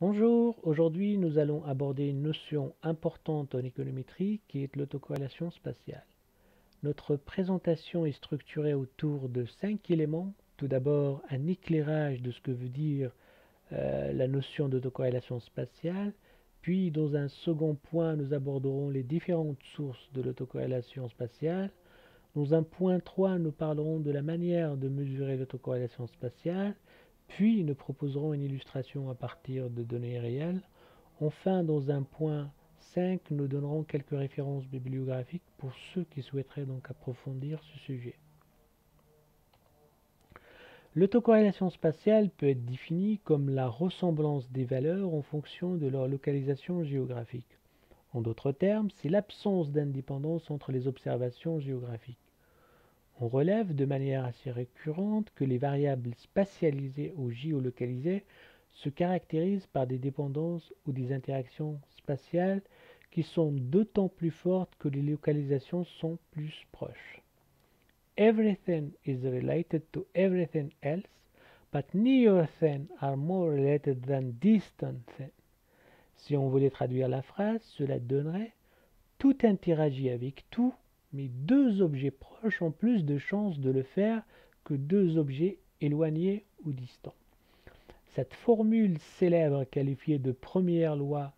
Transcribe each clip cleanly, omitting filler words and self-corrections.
Bonjour, aujourd'hui nous allons aborder une notion importante en économétrie qui est l'autocorrélation spatiale. Notre présentation est structurée autour de 5 éléments. Tout d'abord, un éclairage de ce que veut dire la notion d'autocorrélation spatiale. Puis, dans un second point, nous aborderons les différentes sources de l'autocorrélation spatiale. Dans un point 3, nous parlerons de la manière de mesurer l'autocorrélation spatiale, puis nous proposerons une illustration à partir de données réelles. Enfin, dans un point 5, nous donnerons quelques références bibliographiques pour ceux qui souhaiteraient donc approfondir ce sujet. L'autocorrélation spatiale peut être définie comme la ressemblance des valeurs en fonction de leur localisation géographique. En d'autres termes, c'est l'absence d'indépendance entre les observations géographiques. On relève de manière assez récurrente que les variables spatialisées ou géolocalisées se caractérisent par des dépendances ou des interactions spatiales qui sont d'autant plus fortes que les localisations sont plus proches. Everything is related to everything else, but near things are more related than distant things. Si on voulait traduire la phrase, cela donnerait tout interagit avec tout, mais deux objets proches ont plus de chances de le faire que deux objets éloignés ou distants. Cette formule célèbre qualifiée de première loi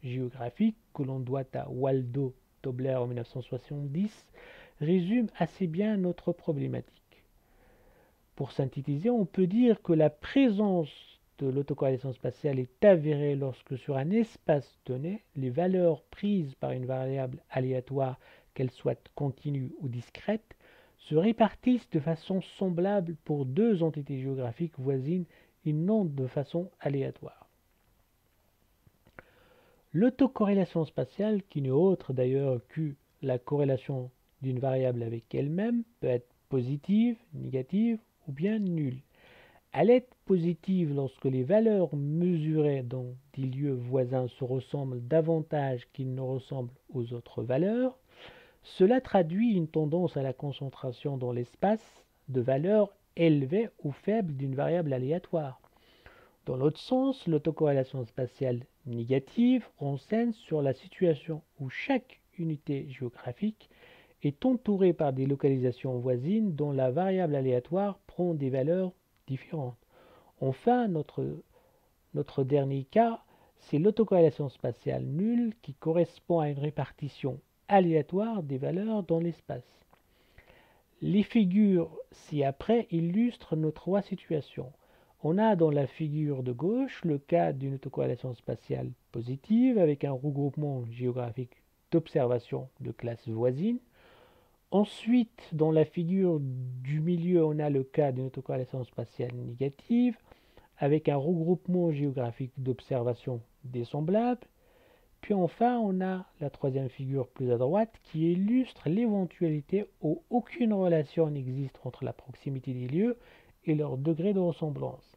géographique que l'on doit à Waldo Tobler en 1970 résume assez bien notre problématique. Pour synthétiser, on peut dire que la présence de l'autocorrélation spatiale est avérée lorsque sur un espace donné, les valeurs prises par une variable aléatoire, qu'elle soit continue ou discrète, se répartissent de façon semblable pour deux entités géographiques voisines et non de façon aléatoire. L'autocorrélation spatiale, qui n'est autre d'ailleurs que la corrélation d'une variable avec elle-même, peut être positive, négative ou bien nulle. Elle est positive lorsque les valeurs mesurées dans des lieux voisins se ressemblent davantage qu'ils ne ressemblent aux autres valeurs. Cela traduit une tendance à la concentration dans l'espace de valeurs élevées ou faibles d'une variable aléatoire. Dans l'autre sens, l'autocorrélation spatiale négative renseigne sur la situation où chaque unité géographique est entourée par des localisations voisines dont la variable aléatoire prend des valeurs différentes. Enfin, notre dernier cas, c'est l'autocorrélation spatiale nulle qui correspond à une répartition aléatoire des valeurs dans l'espace. Les figures ci-après illustrent nos trois situations. On a dans la figure de gauche le cas d'une autocorrélation spatiale positive avec un regroupement géographique d'observations de classes voisines. Ensuite, dans la figure du milieu, on a le cas d'une autocorrélation spatiale négative avec un regroupement géographique d'observations dessemblables. Puis enfin, on a la troisième figure plus à droite qui illustre l'éventualité où aucune relation n'existe entre la proximité des lieux et leur degré de ressemblance.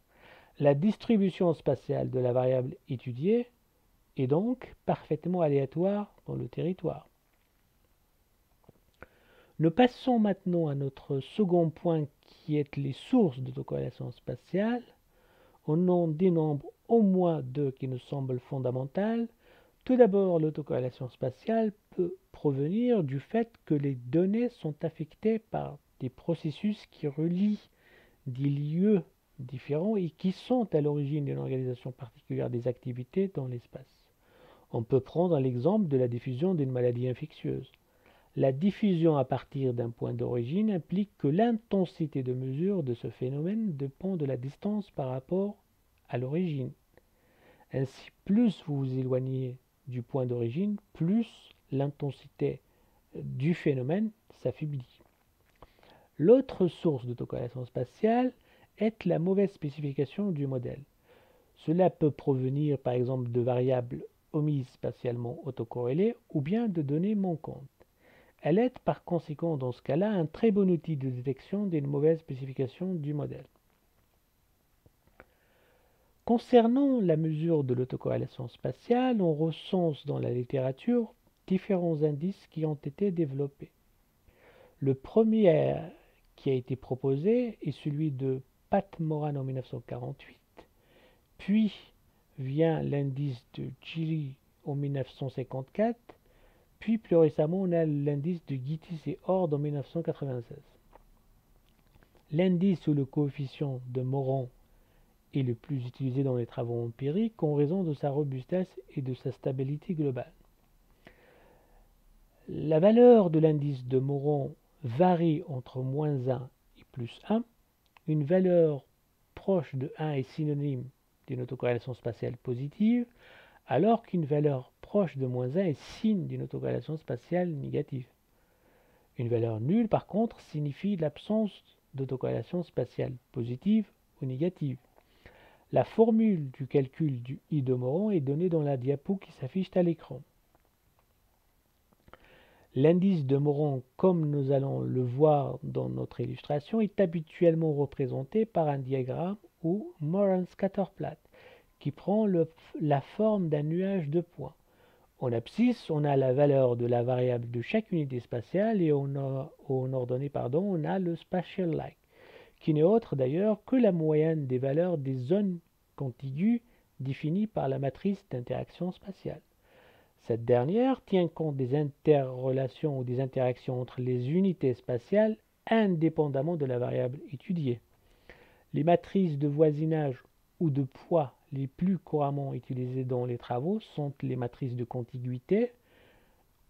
La distribution spatiale de la variable étudiée est donc parfaitement aléatoire dans le territoire. Nous passons maintenant à notre second point qui est les sources d'autocorrélation spatiale. On en dénombre au moins deux qui nous semblent fondamentales. Tout d'abord, l'autocorrélation spatiale peut provenir du fait que les données sont affectées par des processus qui relient des lieux différents et qui sont à l'origine d'une organisation particulière des activités dans l'espace. On peut prendre l'exemple de la diffusion d'une maladie infectieuse. La diffusion à partir d'un point d'origine implique que l'intensité de mesure de ce phénomène dépend de la distance par rapport à l'origine. Ainsi, plus vous vous éloignez du point d'origine, plus l'intensité du phénomène s'affaiblit. L'autre source d'autocorrélation spatiale est la mauvaise spécification du modèle. Cela peut provenir par exemple de variables omises spatialement autocorrélées ou bien de données manquantes. Elle est par conséquent dans ce cas-là un très bon outil de détection d'une mauvaise spécification du modèle. Concernant la mesure de l'autocorrélation spatiale, on recense dans la littérature différents indices qui ont été développés. Le premier qui a été proposé est celui de Pat Moran en 1948, puis vient l'indice de Chili en 1954, puis plus récemment on a l'indice de Gitis et Ord en 1996. L'indice ou le coefficient de Moran est le plus utilisé dans les travaux empiriques en raison de sa robustesse et de sa stabilité globale. La valeur de l'indice de Moran varie entre moins 1 et plus 1. Une valeur proche de 1 est synonyme d'une autocorrélation spatiale positive, alors qu'une valeur proche de moins 1 est signe d'une autocorrélation spatiale négative. Une valeur nulle, par contre, signifie l'absence d'autocorrélation spatiale positive ou négative. La formule du calcul du I de Moran est donnée dans la diapo qui s'affiche à l'écran. L'indice de Moran, comme nous allons le voir dans notre illustration, est habituellement représenté par un diagramme ou Moran scatter plot qui prend la forme d'un nuage de points. En abscisse, on a la valeur de la variable de chaque unité spatiale et en ordonnée, on a le spatial like, qui n'est autre d'ailleurs que la moyenne des valeurs des zones contiguës définies par la matrice d'interaction spatiale. Cette dernière tient compte des interrelations ou des interactions entre les unités spatiales indépendamment de la variable étudiée. Les matrices de voisinage ou de poids les plus couramment utilisées dans les travaux sont les matrices de contiguïté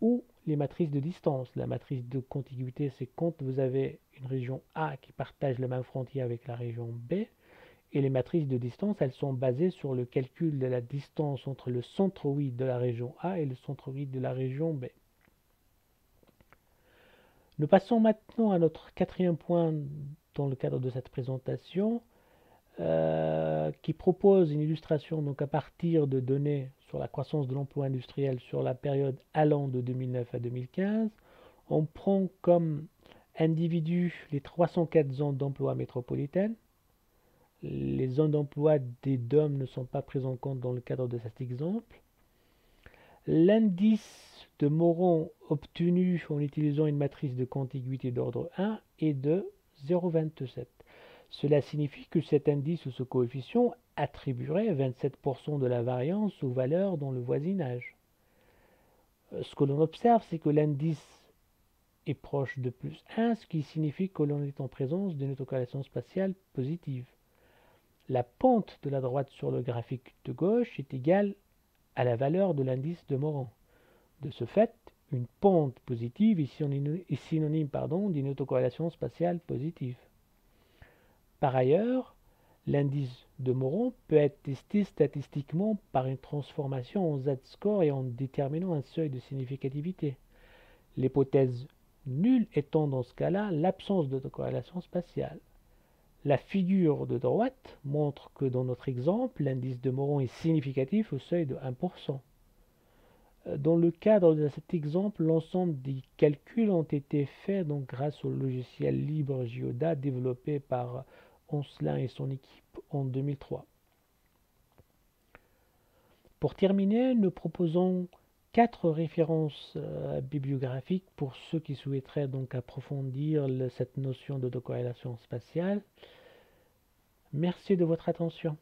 ou les matrices de distance. La matrice de contiguïté, c'est quand vous avez une région A qui partage la même frontière avec la région B. Et les matrices de distance, elles sont basées sur le calcul de la distance entre le centroïde de la région A et le centroïde de la région B. Nous passons maintenant à notre quatrième point dans le cadre de cette présentation, qui propose une illustration donc à partir de données sur la croissance de l'emploi industriel sur la période allant de 2009 à 2015. On prend comme individu les 304 zones d'emploi métropolitaines. Les zones d'emploi des DOM ne sont pas prises en compte dans le cadre de cet exemple. L'indice de Moran obtenu en utilisant une matrice de contiguïté d'ordre 1 est de 0,27. Cela signifie que cet indice ou ce coefficient attribuerait 27% de la variance aux valeurs dans le voisinage. Ce que l'on observe, c'est que l'indice est proche de plus 1, ce qui signifie que l'on est en présence d'une autocorrélation spatiale positive. La pente de la droite sur le graphique de gauche est égale à la valeur de l'indice de Moran. De ce fait, une pente positive est synonyme d'une autocorrélation spatiale positive. Par ailleurs, l'indice de Moran peut être testé statistiquement par une transformation en z-score et en déterminant un seuil de significativité. L'hypothèse nulle étant dans ce cas-là l'absence d'autocorrélation spatiale. La figure de droite montre que dans notre exemple, l'indice de Moran est significatif au seuil de 1%. Dans le cadre de cet exemple, l'ensemble des calculs ont été faits donc grâce au logiciel libre Geoda développé par Oncelin et son équipe en 2003. Pour terminer, nous proposons 4 références bibliographiques pour ceux qui souhaiteraient donc approfondir cette notion d'autocorrélation spatiale. Merci de votre attention.